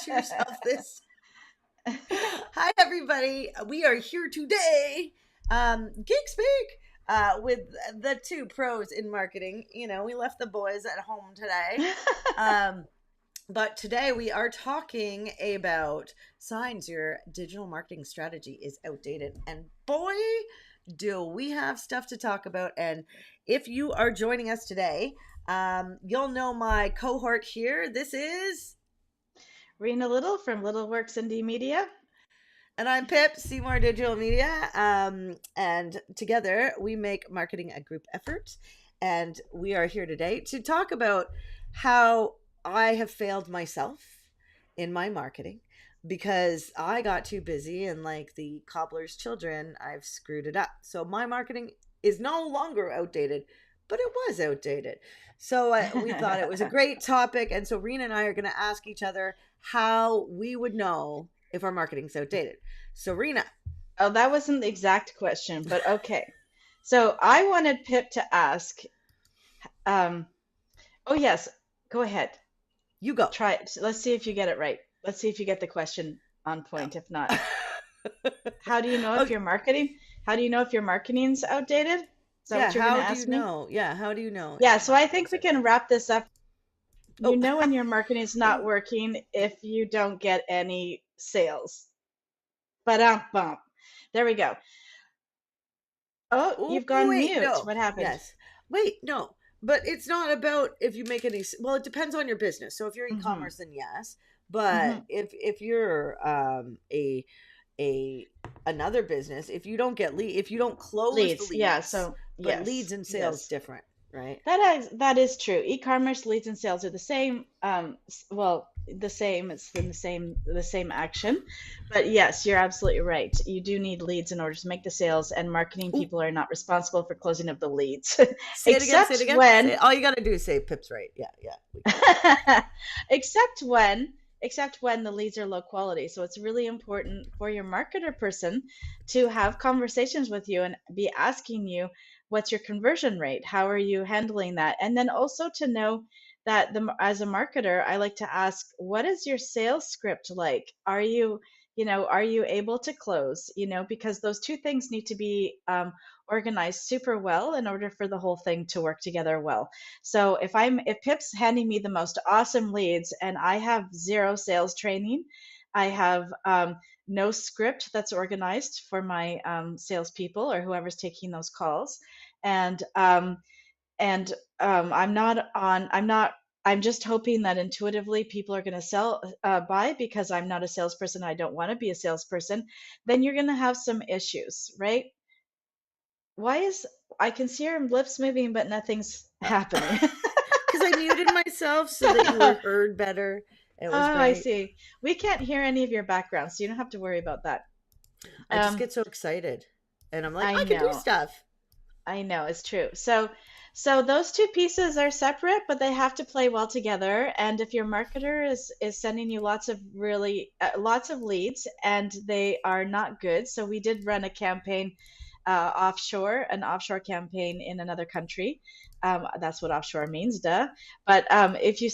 catch yourself this. Hi, everybody. We are here today, Geek Speak, with the two pros in marketing. You know, we left the boys at home today. But today we are talking about signs your digital marketing strategy is outdated. And boy, do we have stuff to talk about. And if you are joining us today, you'll know my cohort here. This is Rena Little from Little Works Indie Media. And I'm Pip, Seymour Digital Media. And together we make marketing a group effort. And we are here today to talk about how I have failed myself in my marketing because I got too busy, and like the cobbler's children, I've screwed it up. So my marketing is no longer outdated, but it was outdated. So we thought it was a great topic. And so Rena and I are going to ask each other how we would know if our marketing's outdated. So Rena. Oh, that wasn't the exact question, but okay. So I wanted Pip to ask, oh yes, go ahead. You go. Try it. Let's see if you get it right. Let's see if you get the question on point. If not, how do you know if your marketing's outdated? Is that what you're going to ask me? Yeah, how do you know? Yeah, so I think we can wrap this up. You know when your marketing is not working if you don't get any sales. Bump. There we go. Oh, you've gone mute. No. What happened? Yes. Wait, no. But it's not about if you make any. Well, it depends on your business. So if you're e-commerce, then yes. But if you're another business, if you don't get if you don't close leads, the leads, yeah. So but leads and sales different, right? That is true. E-commerce leads and sales are the same. The same. It's in the same action. But yes, you're absolutely right. You do need leads in order to make the sales, and marketing people are not responsible for closing of the leads. Say it again. When all you got to do is say Pip's right. Yeah. Except when the leads are low quality. So it's really important for your marketer person to have conversations with you and be asking you, what's your conversion rate? How are you handling that? And then also to know that as a marketer, I like to ask, what is your sales script like? Are you able to close? Because those two things need to be organized super well in order for the whole thing to work together well. So if Pip's handing me the most awesome leads and I have zero sales training, I have no script that's organized for my salespeople or whoever's taking those calls, and I'm just hoping that intuitively people are going to buy because I'm not a salesperson. I don't want to be a salesperson. Then you're going to have some issues, right? I can see your lips moving, but nothing's happening. Because I muted myself so that you were heard better. It was great. I see. We can't hear any of your background, so you don't have to worry about that. I just get so excited. And I'm like, I can do stuff. I know, it's true. So those two pieces are separate, but they have to play well together. And if your marketer is sending you lots of leads and they are not good, so we did run a campaign an offshore campaign in another country. That's what offshore means, duh. But if you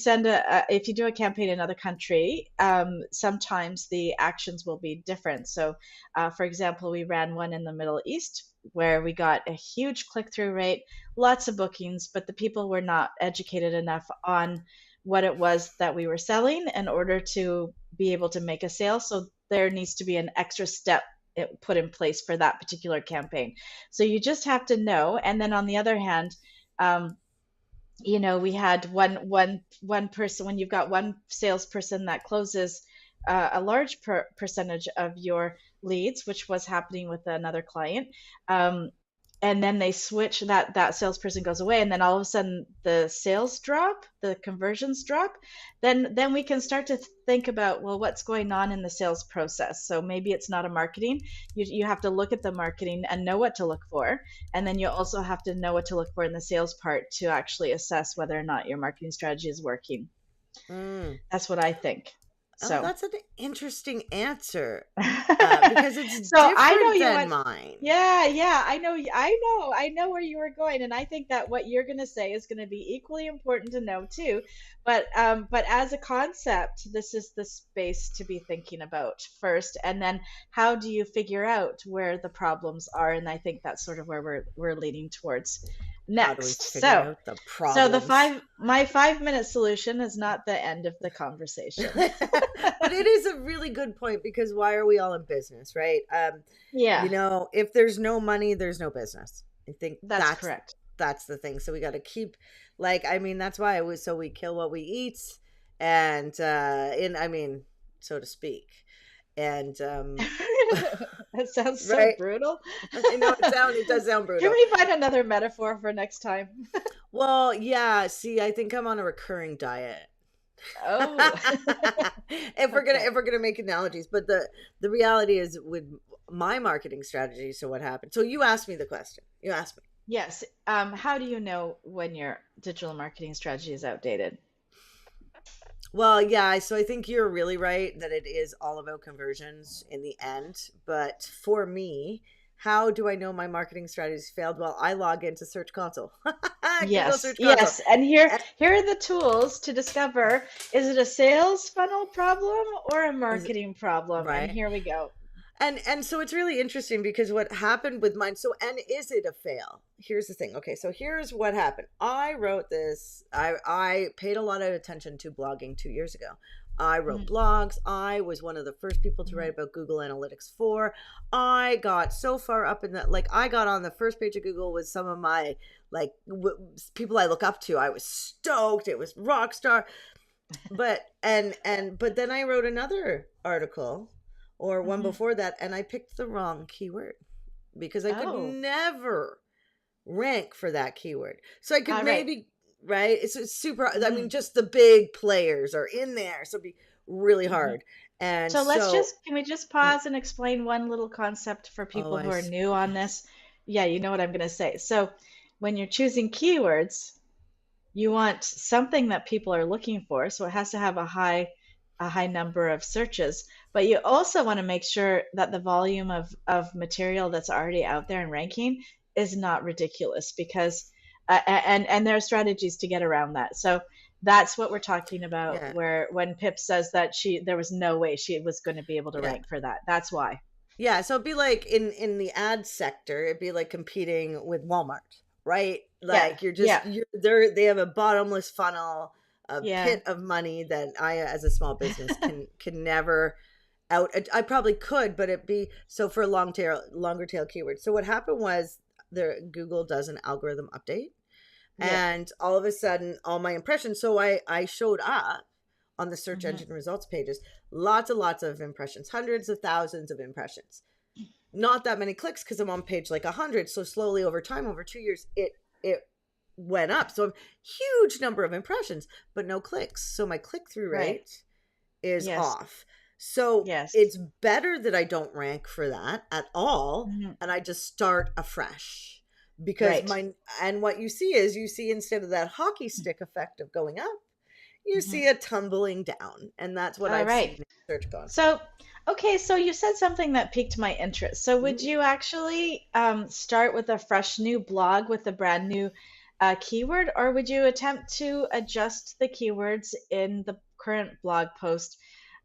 do a campaign in another country, sometimes the actions will be different. So, for example, we ran one in the Middle East where we got a huge click-through rate, lots of bookings, but the people were not educated enough on what it was that we were selling in order to be able to make a sale. So there needs to be an extra step put in place for that particular campaign. So you just have to know. And then on the other hand, we had one person, when you've got one salesperson that closes a large percentage of your leads, which was happening with another client, and then they switch, that salesperson goes away, and then all of a sudden the sales drop, the conversions drop, then we can start to think about, well, what's going on in the sales process. So maybe it's not a marketing. You have to look at the marketing and know what to look for, and then you also have to know what to look for in the sales part to actually assess whether or not your marketing strategy is working. That's what I think. Oh, So that's an interesting answer, because it's so I know different you than want, mine. yeah, yeah, I know where you were going, and I think that what you're going to say is going to be equally important to know too. But as a concept, this is the space to be thinking about first, and then how do you figure out where the problems are? And I think that's sort of where we're leaning towards How do we next. figure So out the so problems? my 5 minute solution is not the end of the conversation. But it is a really good point, because why are we all in business, right? Yeah, If there's no money, there's no business. I think that's correct. that's the thing. So we got to keep, like, I mean, that's why it was, so we kill what we eat, and in I mean, so to speak. And That sounds so right. brutal. I know it does sound Can brutal. we find another metaphor for next time? Well, yeah, see, I think I'm on a recurring diet. Oh, If okay. we're gonna make analogies, but the reality is, with my marketing strategy, so what happened, so you asked me the question, you asked me. Yes. How do you know when your digital marketing strategy is outdated? Well, yeah, so I think you're really right that it is all about conversions in the end. But for me, how do I know my marketing strategies failed? Well, I log into Search Console. Google Yes, Search Console. yes. And here, And here are the tools to discover, is it a sales funnel problem or a is it marketing problem? And right? here we go. And so it's really interesting, because what happened with mine, so, and is it a fail? Here's the thing. Okay, so here's what happened. I wrote this, I paid a lot of attention to blogging 2 years ago. I wrote Mhm, blogs. I was one of the first people to mhm. write about Google Analytics 4. I got so far up in that, like, I got on the first page of Google with some of my, like, people I look up to. I was stoked. It was rock star. But then I wrote another article, or one Mhm. before that, and I picked the wrong keyword, because I could Oh, never rank for that keyword. So I could all right. maybe, right, it's super, I mean, Mhm, just the big players are in there, so it'd be really mhm. hard. And So let's so, just, can we just pause and explain one little concept for oh, people who are new on this? Yeah, you know what I'm going to say. So when you're choosing keywords, you want something that people are looking for, so it has to have a high number of searches, but you also want to make sure that the volume of material that's already out there and ranking is not ridiculous, because and there are strategies to get around that. So that's what we're talking about, yeah, where when Pip says that there was no way she was going to be able to yeah. rank for that. That's why. Yeah, so it'd be like, in the ad sector, it'd be like competing with Walmart, right? Yeah, Like, yeah, they have a bottomless funnel, a yeah, pit of money that I, as a small business, can never out. I probably could, but it'd be so, for longer tail keywords. So what happened was, the Google does an algorithm update, yeah. and all of a sudden, all my impressions, so I showed up on the search Hmm. engine results pages, lots and lots of impressions, hundreds of thousands of impressions, not that many clicks, because I'm on page like 100. So slowly, over time, over 2 years, it went up. So a huge number of impressions, but no clicks. So my click through Right. rate is Yes. off. So Yes. it's better that I don't rank for that at all, Hmm. and I just start afresh, because Right. my, and what you see is, you see, instead of that hockey stick effect of going up, you Hmm. see a tumbling down, and that's what All I've seen right. in Search Console. So, okay, so you said something that piqued my interest. So, would Mhm. you actually start with a fresh new blog with a brand new keyword, or would you attempt to adjust the keywords in the current blog post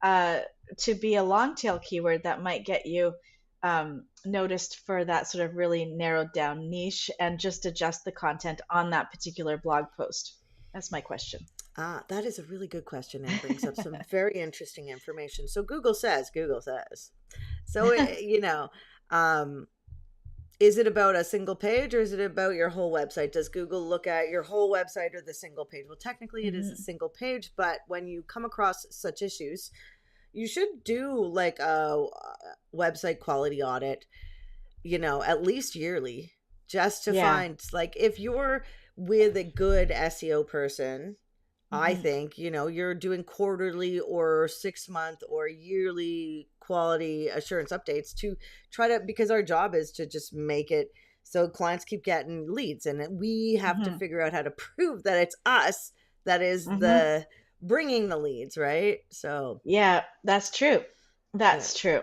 uh, to be a long tail keyword that might get you noticed for that sort of really narrowed down niche, and just adjust the content on that particular blog post? That's my question. Ah, that is a really good question, and brings up some very interesting information. So Google says. So, um, is it about a single page, or is it about your whole website? Does Google look at your whole website or the single page? Well, technically, it is a Hmm. single page, but when you come across such issues, you should do like a website quality audit, at least yearly, just to Yeah. find, like, if you're with a good SEO person, I Hmm. think, you're doing quarterly or 6 month or yearly quality assurance updates, to try to, because our job is to just make it so clients keep getting leads, and we have to Hmm. figure out how to prove that it's us that is Hmm. the bringing the leads, right? So Yeah, that's true. yeah, That's true.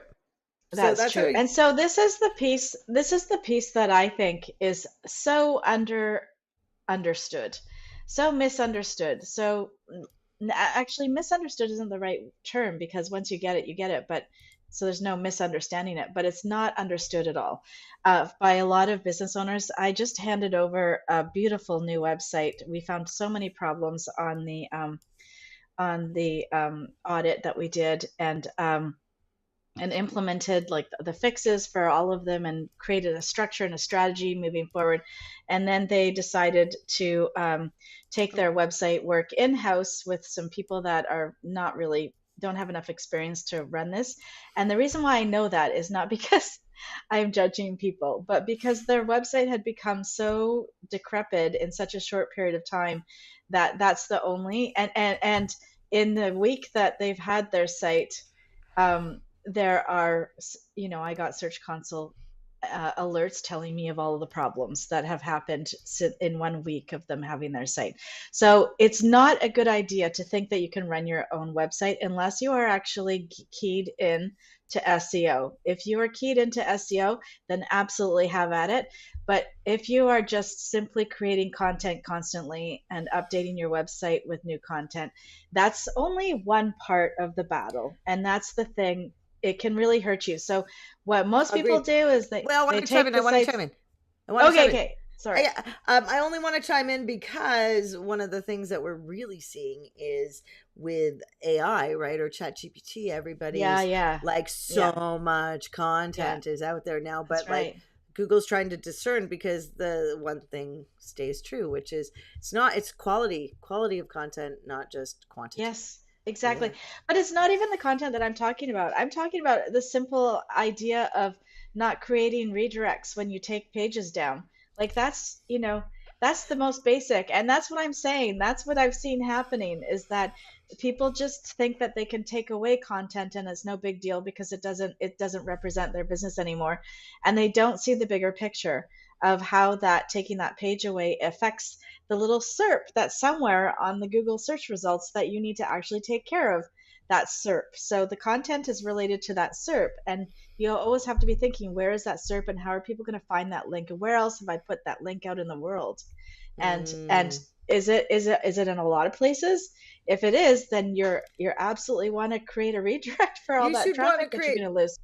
so That's that's how true. And so this is the piece that I think is so understood, so misunderstood. So actually, misunderstood isn't the right term, because once you get it. But so there's no misunderstanding it, but it's not understood at all by a lot of business owners. I just handed over a beautiful new website. We found so many problems on the audit that we did, and implemented like the fixes for all of them, and created a structure and a strategy moving forward. And then they decided to take their website work in house with some people that are not really, don't have enough experience to run this. And the reason why I know that is not because I'm judging people, but because their website had become so decrepit in such a short period of time that that's the only, and in the week that they've had their site, there are, I got Search Console alerts telling me of all of the problems that have happened in 1 week of them having their site. So it's not a good idea to think that you can run your own website unless you are actually keyed in to SEO. If you are keyed into SEO, then absolutely have at it. But if you are just simply creating content constantly and updating your website with new content, that's only one part of the battle. And that's the thing, it can really hurt you. So what most people agreed. do is they Well, I want they to chime take in. I the want to chime sites. in. I want to Okay, chime in. okay. Sorry. I only want to chime in because one of the things that we're really seeing is with AI, right, or Chat GPT, Yeah, everybody's yeah. like Yeah. so much Yeah. content is out there now, That's but like right. Google's trying to discern because the one thing stays true, which is it's quality of content, not just quantity. Yes, exactly. Yeah. But it's not even the content that I'm talking about. I'm talking about the simple idea of not creating redirects when you take pages down. Like that's the most basic. And that's what I'm saying. That's what I've seen happening, is that people just think that they can take away content and it's no big deal because it doesn't represent their business anymore. And they don't see the bigger picture of how that taking that page away affects the little SERP that's somewhere on the Google search results that you need to actually take care of that SERP. So the content is related to that SERP, and you always have to be thinking, where is that SERP and how are people going to find that link, and where else have I put that link out in the world? And Mm. is it in a lot of places? If it is, then you're absolutely want to create a redirect for all You that should want to traffic that you're create. going to lose.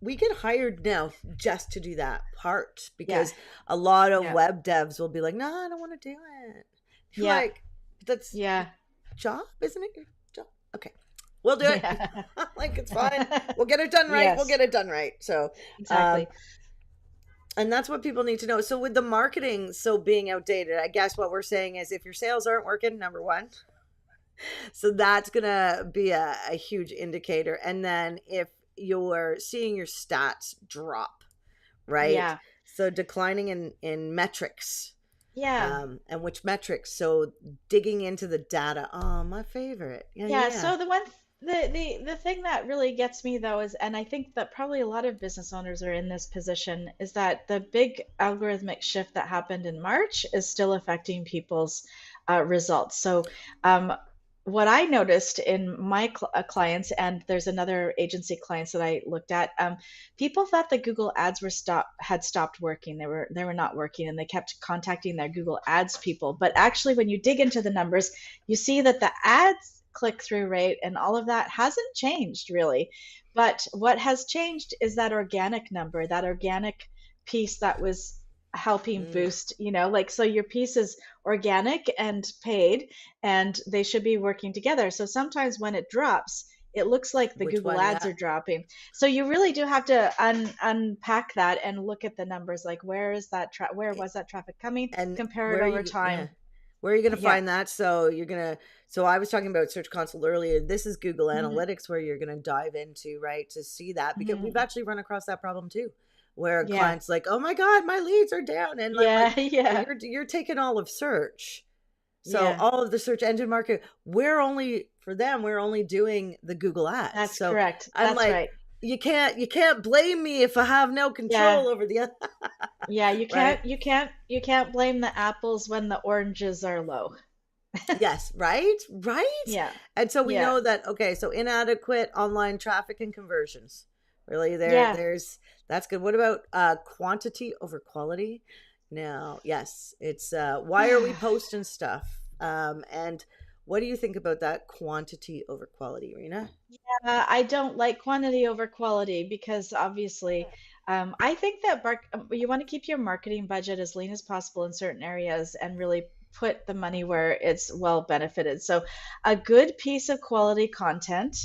We get hired now just to do that part Yeah, because a lot of yeah, web devs will be like, "No, I don't want to do it." You're yeah, like, "That's yeah, your job, isn't it? Your job." Okay, we'll do it. yeah. Like it's fine. We'll get it done right. We'll Yes, get it done right. So, um, exactly. and that's what people need to know. So with the marketing, so being outdated, I guess what we're saying is if your sales aren't working, number one, so that's gonna be a huge indicator. And then if you're seeing your stats drop, right? Yeah. So declining in metrics, Yeah. and which metrics? So digging into the data. Oh, my favorite. Yeah, Yeah, yeah. so the thing that really gets me though is, and I think that probably a lot of business owners are in this position, is that the big algorithmic shift that happened in March is still affecting people's results. So what I noticed in my clients, and there's another agency clients that I looked at, people thought that Google Ads had stopped working. They were not working, and they kept contacting their Google Ads people. But actually, when you dig into the numbers, you see that the ads click through rate and all of that hasn't changed really. But what has changed is that organic number, that organic piece that was helping Mm, boost, like, so your piece is organic and paid, and they should be working together. So sometimes when it drops, it looks like the which Google one? ads Yeah. are dropping. So you really do have to unpack that and look at the numbers, like where was that traffic coming, And compare where it are over you? Yeah. time. Where are you going to Yeah. find that? So you're going to. So I was talking about Search Console earlier. This is Google Hmm. Analytics where you're going to dive into, right, to see that because we've Hmm. actually run across that problem too, where Yeah. clients like, "Oh my God, my leads are down," and I'm like, Yeah. Yeah. You're taking all of search." So Yeah. all of the search engine market, we're only doing the Google ads. That's So correct. I'm That's like, right. you can't blame me if I have no Yeah. control over the other, Yeah, you right? can't you can't you can't blame the apples when the oranges are low. Yes, right? Right? Yeah. And so we Yeah. know that, okay, so inadequate online traffic and conversions. Really Yeah. there's that's good. What about quantity over quality? Now, yes, it's why are we posting stuff? And what do you think about that quantity over quality, Rena? I don't like quantity over quality because obviously, I think that you want to keep your marketing budget as lean as possible in certain areas and really put the money where it's well benefited. So, a good piece of quality content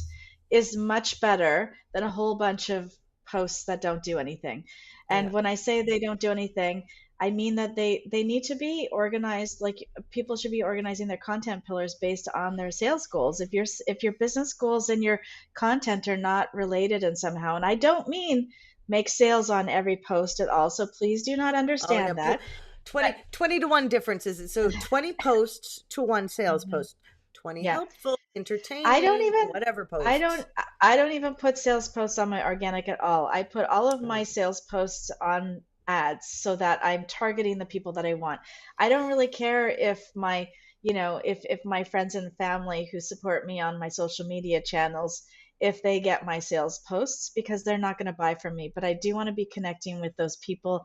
is much better than a whole bunch of posts that don't do anything. Yeah. And when I say they don't do anything, I mean that they need to be organized. Like people should be organizing their content pillars based on their sales goals. If your business goals and your content are not related in somehow, and I don't mean make sales on every post at all. So please do not Oh yeah, understand that. But 20 to 1 differences. So 20 posts to 1 sales mhm, post. 20 yeah, helpful, I don't entertaining, even whatever I don't posts. I don't even put sales posts on my organic at all. I put all of Uh, my sales posts on ads so that I'm targeting the people that I want. I don't really care if if my friends and family who support me on my social media channels, if they get my sales posts, because they're not going to buy from me. But I do want to be connecting with those people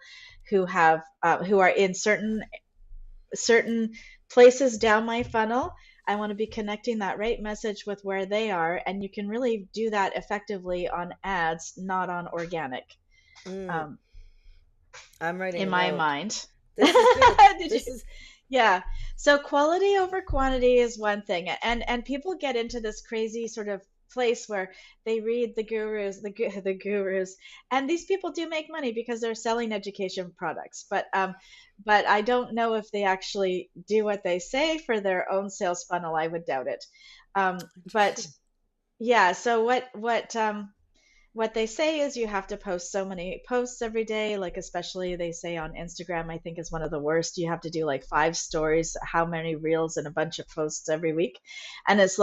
who are in certain places down my funnel. I want to be connecting that right message with where they are, and you can really do that effectively on ads, not on organic. mm, Um, I'm writing in a my note. mind. This is good. Did you? This is Yeah. So quality over quantity is one thing, and people get into this crazy sort of place where they read the gurus, and these people do make money because they're selling education products. But I don't know if they actually do what they say for their own sales funnel. I would doubt it. But interesting. yeah. So what they say is you have to post so many posts every day, like especially they say on Instagram, I think is one of the worst. You have to do like 5 stories, how many reels and a bunch of posts every week. And it's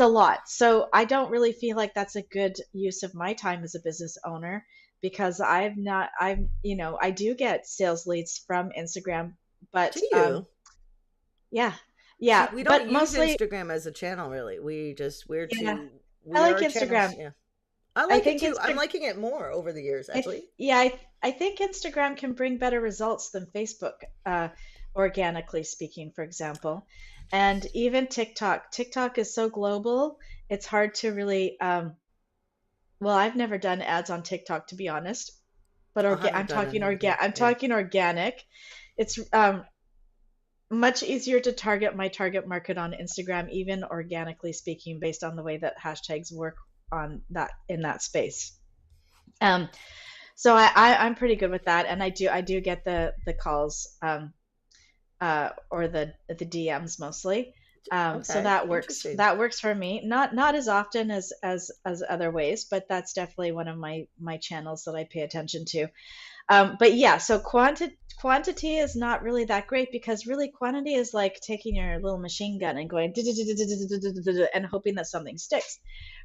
a lot. So I don't really feel like that's a good use of my time as a business owner because I do get sales leads from Instagram, but Do you? yeah, See, yeah, we don't but use mostly, Instagram as a channel really. yeah, I We like are channels, Instagram. yeah. I I like it think too. I'm Instagram liking it more over the years actually. I think Instagram can bring better results than Facebook, organically speaking, for example. And even TikTok. TikTok is so global, it's hard to really, well, I've never done ads on TikTok, to be honest, but I haven't done any either. I'm Yeah. talking organic. It's much easier to target my target market on Instagram, even organically speaking, based on the way that hashtags work on that in that space. Um, So I'm pretty good with that, and I do get the calls, or the DMs mostly. So Okay. that works Interesting. that works for me. Not as often as other ways, but that's definitely one of my channels that I pay attention to. But yeah, so quantity is not really that great because really quantity is like taking your little machine gun and going and hoping that something sticks,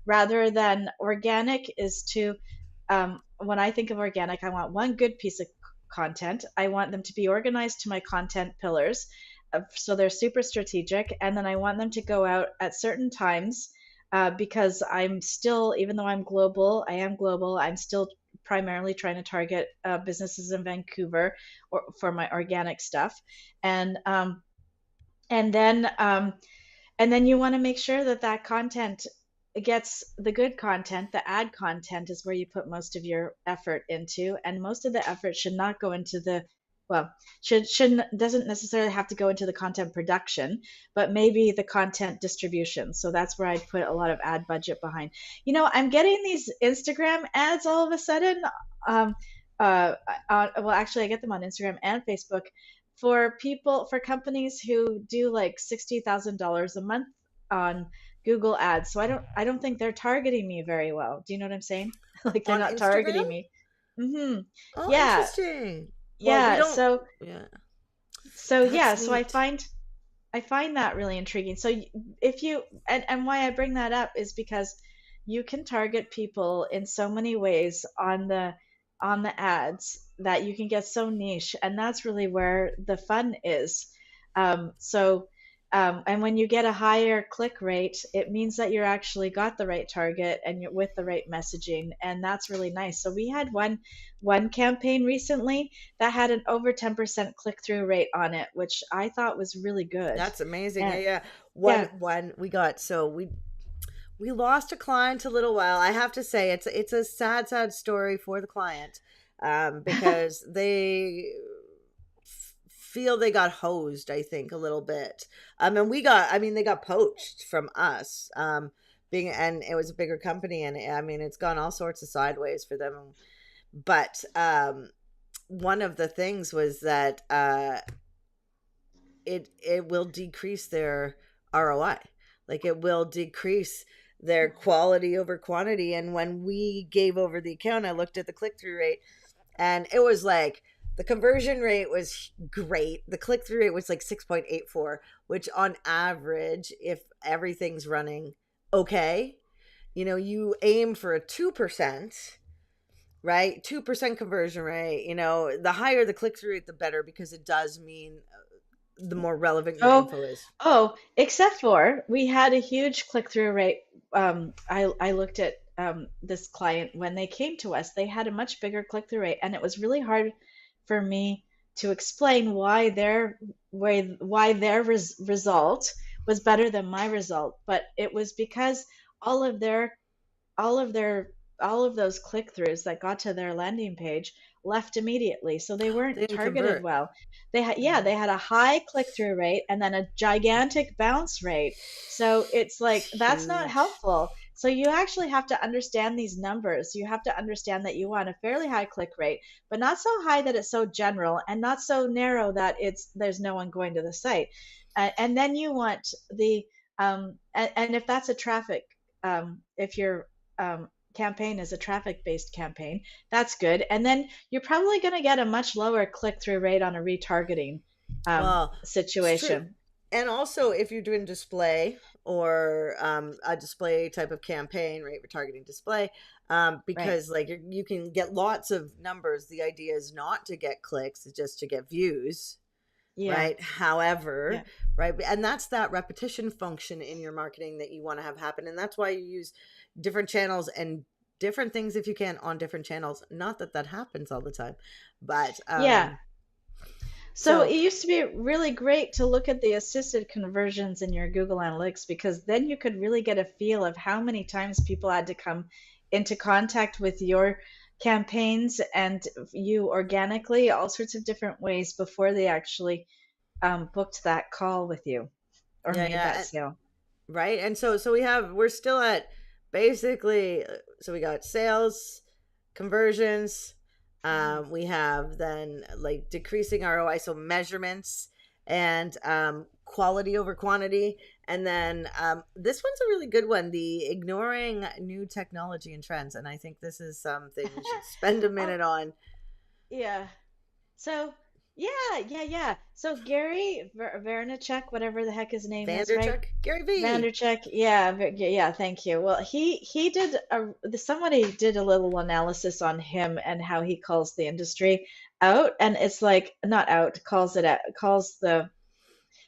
rather than organic is to when I think of organic, I want one good piece of content. I want them to be organized to my content pillars. So they're super strategic. And then I want them to go out at certain times because I'm still, even though I am global, I'm still primarily trying to target businesses in Vancouver for my organic stuff. And um, and then um, and then you want to make sure that that content gets the good content. The ad content is where you put most of your effort into, and most of the effort should not go into the well shouldn't doesn't necessarily have to go into the content production, but maybe the content distribution. So that's where I'd put a lot of ad budget behind. I'm getting these Instagram ads all of a sudden. um, well, actually I get them on Instagram and Facebook for companies who do like $60,000 a month on Google Ads. So I don't think they're targeting me very well. Do you know what I'm saying? Like they're On not Instagram? targeting me. Hmm. Oh, Yeah. interesting. Well, we Yeah. don't So yeah. so yeah, That's so I neat. find I find that really intriguing. So if you and why I bring that up is because you can target people in so many ways on the ads that you can get so niche, and that's really where the fun is. So And when you get a higher click rate, it means that you're actually got the right target and you're with the right messaging, and that's really nice. So we had one campaign recently that had an over 10% click-through rate on it, which I thought was really good. That's amazing. Yeah, And yeah. yeah. One we got, so we lost a client a little while. I have to say it's a sad story for the client, because they feel they got hosed, I think, a little bit. And they got poached from us. Being and it was a bigger company, and I mean it's gone all sorts of sideways for them. But one of the things was that it will decrease their ROI. Like it will decrease their quality over quantity. And when we gave over the account, I looked at the click through rate, and it was like the conversion rate was great. The click through rate was like 6.84, which on average, if everything's running okay, you aim for a 2%, right? 2% conversion rate. The higher the click through rate, the better, because it does mean the more relevant your Oh, info is. oh, except for we had a huge click-through rate. I looked at this client when they came to us. They had a much bigger click-through rate, and it was really hard for me to explain why their result was better than my result. But it was because all of their all of their all of those click-throughs that got to their landing page left immediately, so they They weren't didn't targeted convert. well. They had a high click-through rate and then a gigantic bounce rate. So it's It's like that's not huge. helpful. So you actually have to understand these numbers. You have to understand that you want a fairly high click rate, but not so high that it's so general and not so narrow that it's there's no one going to the site. And then you want and if that's a traffic if your campaign is a traffic based campaign, that's good. And then you're probably going to get a much lower click through rate on a retargeting Well, it's true. situation. And also, if you're doing display or a display type of campaign, right? We're targeting display, Right. because like you can get lots of numbers. The idea is not to get clicks, it's just to get views, Yeah. right? However, Yeah. right, and that's that repetition function in your marketing that you want to have happen, and that's why you use different channels and different things if you can on different channels. Not that that happens all the time, but Yeah. So so it used to be really great to look at the assisted conversions in your Google Analytics because then you could really get a feel of how many times people had to come into contact with your campaigns and you organically, all sorts of different ways before they actually booked that call with you or yeah, made that yeah. sale. Right, and so we're still at basically, so we got sales, conversions, we have then like decreasing ROI, so measurements, and quality over quantity. And then this one's a really good one, the ignoring new technology and trends, and I think this is something we should spend a Oh, minute on. yeah. So, yeah, yeah, yeah. So Gary Vaynerchuk, whatever the heck his name is, right? Vanderchuck, Gary V. Vanderchuk, yeah, yeah, thank you. Well, he did somebody did a little analysis on him and how he calls the industry out, and it's like not out, calls it out, calls the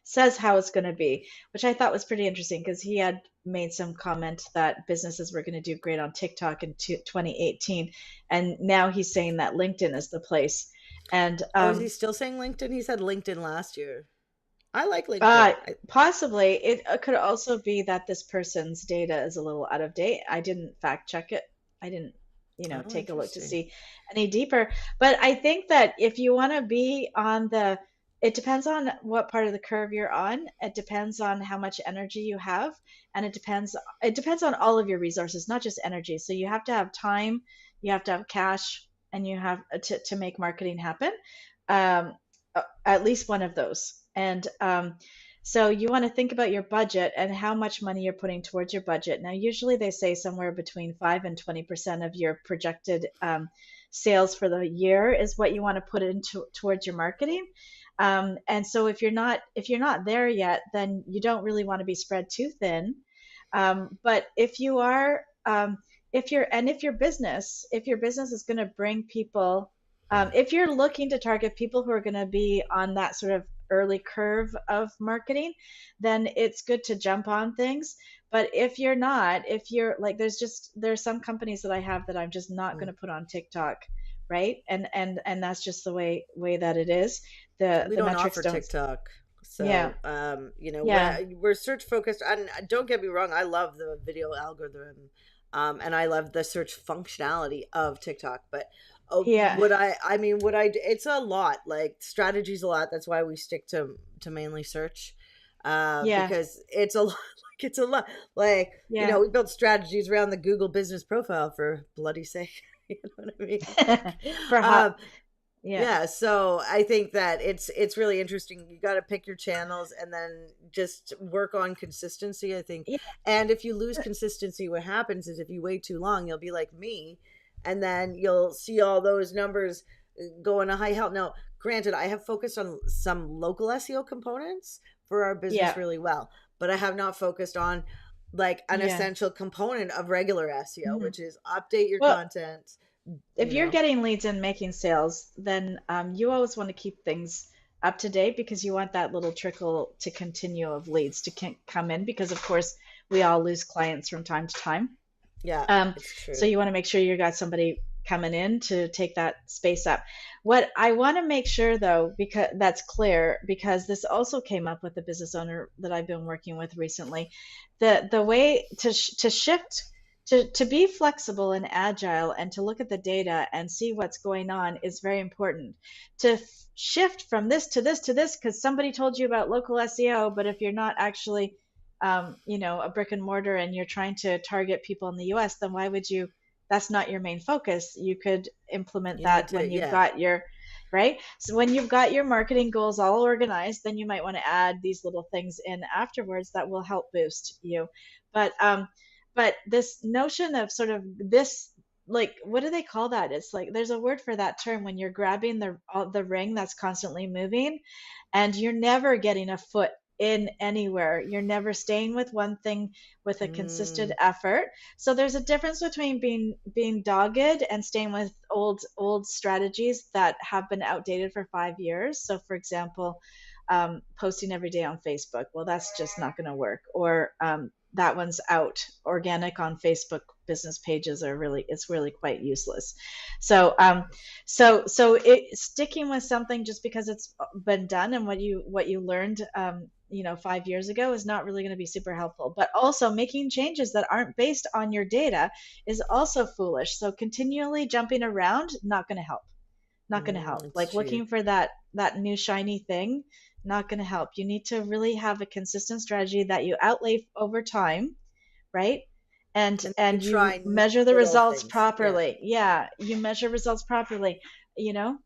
says how it's going to be, which I thought was pretty interesting because he had made some comment that businesses were going to do great on TikTok in 2018, and now he's saying that LinkedIn is the place. And Oh, is he still saying LinkedIn? He said LinkedIn last year. I like uh, LinkedIn. possibly it could also be that this person's data is a little out of date. I didn't fact check it. I didn't, Oh, take a look to interesting. see any deeper. But I think that if you want to be it depends on what part of the curve you're on. It depends on how much energy you have, and it depends on all of your resources, not just energy. So you have to have time, you have to have cash, and you have to make marketing happen. Um, at least one of those. And so you want to think about your budget and how much money you're putting towards your budget. Now, usually they say somewhere between 5 and 20% of your projected sales for the year is what you want to put into towards your marketing. And so if you're not there yet, then you don't really want to be spread too thin. But if you are, if your business is going to bring people, if you're looking to target people who are going to be on that sort of early curve of marketing, then it's good to jump on things. But if you're not, if you're like, there's some companies that I have that I'm just not going Mm. to put on TikTok, right? And that's just the way that it is. We The don't metrics offer don't. TikTok. Yeah, So, yeah, we're search focused. And don't get me wrong, I love the video algorithm, and I love the search functionality of TikTok. But yeah, it's a lot. Like strategy's a lot. That's why we stick to mainly search, yeah, because it's a lot. Like it's a lot. Like yeah. we built strategies around the Google business profile for bloody sake. You know what I mean? Like, For hot, um, yeah, yeah, so I think that it's really interesting. You got to pick your channels and then just work on consistency, I think. yeah, And if you lose consistency, what happens is if you wait too long, you'll be like me, and then you'll see all those numbers go in a high hell. Now, granted, I have focused on some local SEO components for our business yeah, really well, but I have not focused on like an yeah. essential component of regular SEO, Hmm. which is update your Well, content, if you you're know. getting leads and making sales, then you always want to keep things up to date because you want that little trickle to continue of leads to come in because, of course, we all lose clients from time to time. Yeah, Um, it's so true. you want to make sure you got somebody coming in to take that space up. What I want to make sure though, because that's clear, because this also came up with the business owner that I've been working with recently, the way to shift to be flexible and agile and to look at the data and see what's going on is very important. To shift from this to this to this because somebody told you about local SEO, but if you're not actually a brick and mortar and you're trying to target people in the US, then why would you? That's not your main focus. You could implement You need that to, when you've yeah. got your, right? So when you've got your marketing goals all organized, then you might want to add these little things in afterwards that will help boost you. But but this notion of sort of this, like, what do they call that? It's like there's a word for that term when you're grabbing the ring that's constantly moving and you're never getting a foot in anywhere. You're never staying with one thing with a consistent Mm, effort. So there's a difference between being dogged and staying with old strategies that have been outdated for 5 years. So for example, posting every day on Facebook. Well, that's just not going to work. Or that one's out. Organic on Facebook business pages are it's really quite useless. So sticking with something just because it's been done and what you learned 5 years ago is not really going to be super helpful. But also making changes that aren't based on your data is also foolish. So continually jumping around, not going to help. Not going to help. it's Like true. looking for that new shiny thing, not going to help. You need to really have a consistent strategy that you outlay over time, right? and And you and you try new measure the little results things. Yeah. properly. Yeah, you measure results properly, you know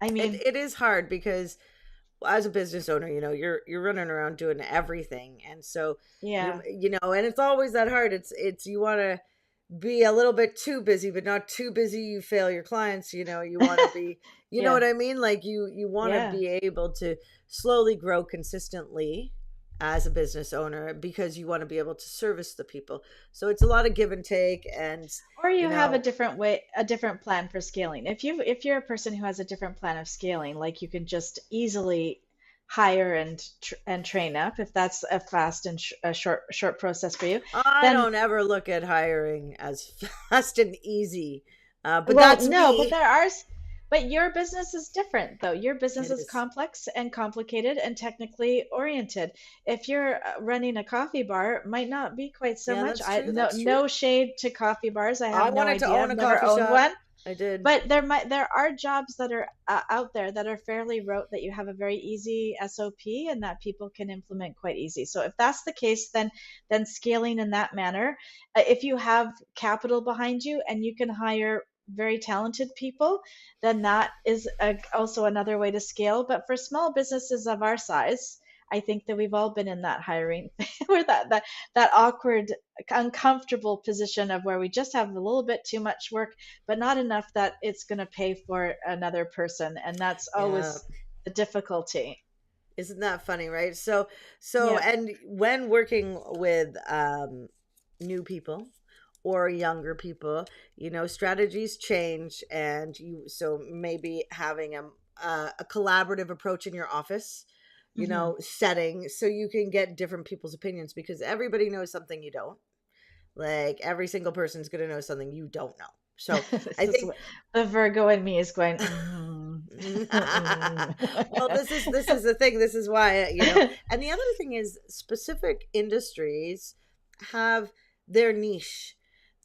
I It mean, it is hard because as a business owner, you're running around doing everything. And so yeah, and it's always that hard. It's you want to be a little bit too busy, but not too busy you fail your clients. You want to be, you know yeah, what I mean? Like you want to yeah. be able to slowly grow consistently as a business owner because you want to be able to service the people. So it's a lot of give and take. And Or you you have know a different plan for scaling. If you're a person who has a different plan of scaling, like you can just easily hire and train up, if that's a fast and a short process for you, I then. don't ever look at hiring as fast and easy. But Well, that's no, but me. there are, but your business is different though. Your business It is is. complex and complicated and technically oriented. If you're running a coffee bar, it might not be quite so Yeah, much. that's I true. no That's true. no shade to coffee bars. I I have no wanted to idea. own I've a never coffee owned shop. one. I did. But there are jobs that are out there that are fairly rote that you have a very easy SOP and that people can implement quite easy. So if that's the case, then scaling in that manner, if you have capital behind you and you can hire very talented people, then that is also another way to scale. But for small businesses of our size, I think that we've all been in that hiring or that awkward, uncomfortable position of where we just have a little bit too much work but not enough that it's going to pay for another person. And that's Yeah. always the difficulty. Isn't that funny, right? So Yeah. and when working with new people or younger people, strategies change. And maybe having a collaborative approach in your office, Hmm. setting so you can get different people's opinions because everybody knows something you don't. Like every single person's going to know something you don't know. So This I is think what the Virgo in me is going. well, this is the thing. This is why, and the other thing is specific industries have their niche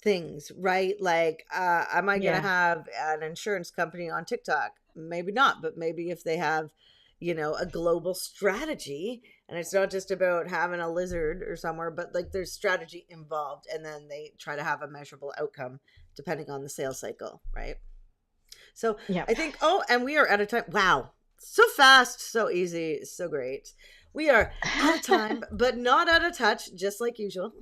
things, right? Like, am I going to Yeah, have an insurance company on TikTok? Maybe not, but maybe if they have, a global strategy and it's not just about having a lizard or somewhere, but like there's strategy involved and then they try to have a measurable outcome depending on the sales cycle, right? So yeah. I think, oh, and we are out of time. Wow. So fast, so easy, so great. We are out of time, but not out of touch, just like usual.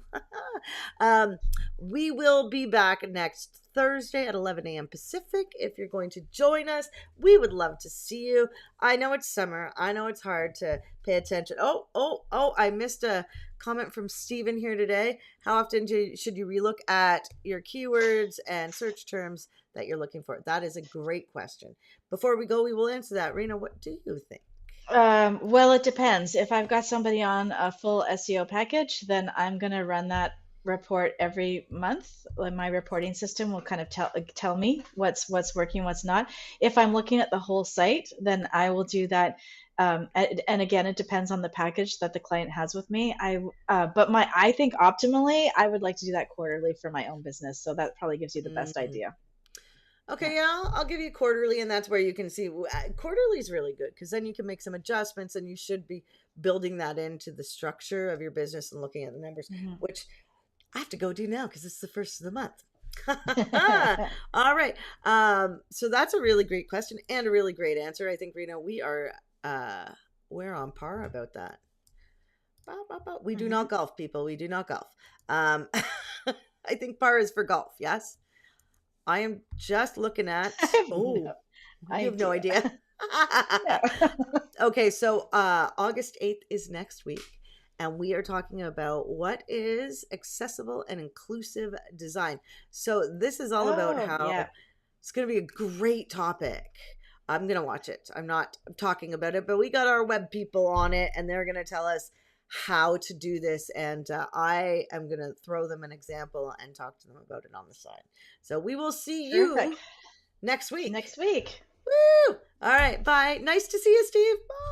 um, we will be back next Thursday at 11 a.m. Pacific. If you're going to join us, we would love to see you. I know it's summer. I know it's hard to pay attention. Oh, I missed a comment from Steven here today. How often should you relook at your keywords and search terms that you're looking for? That is a great question. Before we go, we will answer that. Rena, what do you think? Well, it depends. If I've got somebody on a full SEO package, then I'm going to run that report every month. Like, my reporting system will kind of tell me what's working, what's not. If I'm looking at the whole site, then I will do that. And again, it depends on the package that the client has with me. I think optimally, I would like to do that quarterly for my own business. So that probably gives you the best Mm. idea. Yeah. Okay, yeah, I'll give you quarterly, and that's where you can see quarterly is really good because then you can make some adjustments, and you should be building that into the structure of your business and looking at the numbers, Mhm. which I have to go do now because it's the first of the month. All right. So that's a really great question and a really great answer. I think, Rena, uh we're on par about that. We do Mhm. not golf, people. We do not golf. Um, I think par is for golf. Yes. I am just looking I at. have Oh, no you have no idea. idea. No. Okay, so August 8th is next week, and we are talking about what is accessible and inclusive design. So this is all about Oh, how yeah. it's going to be a great topic. I'm going to watch it. I'm not talking about it, but we got our web people on it, and they're going to tell us how to do this. And I am going to throw them an example and talk to them about it on the side. So we will see Terrific. you next week. Next week. Woo! All right, bye. Nice to see you, Steve. Bye.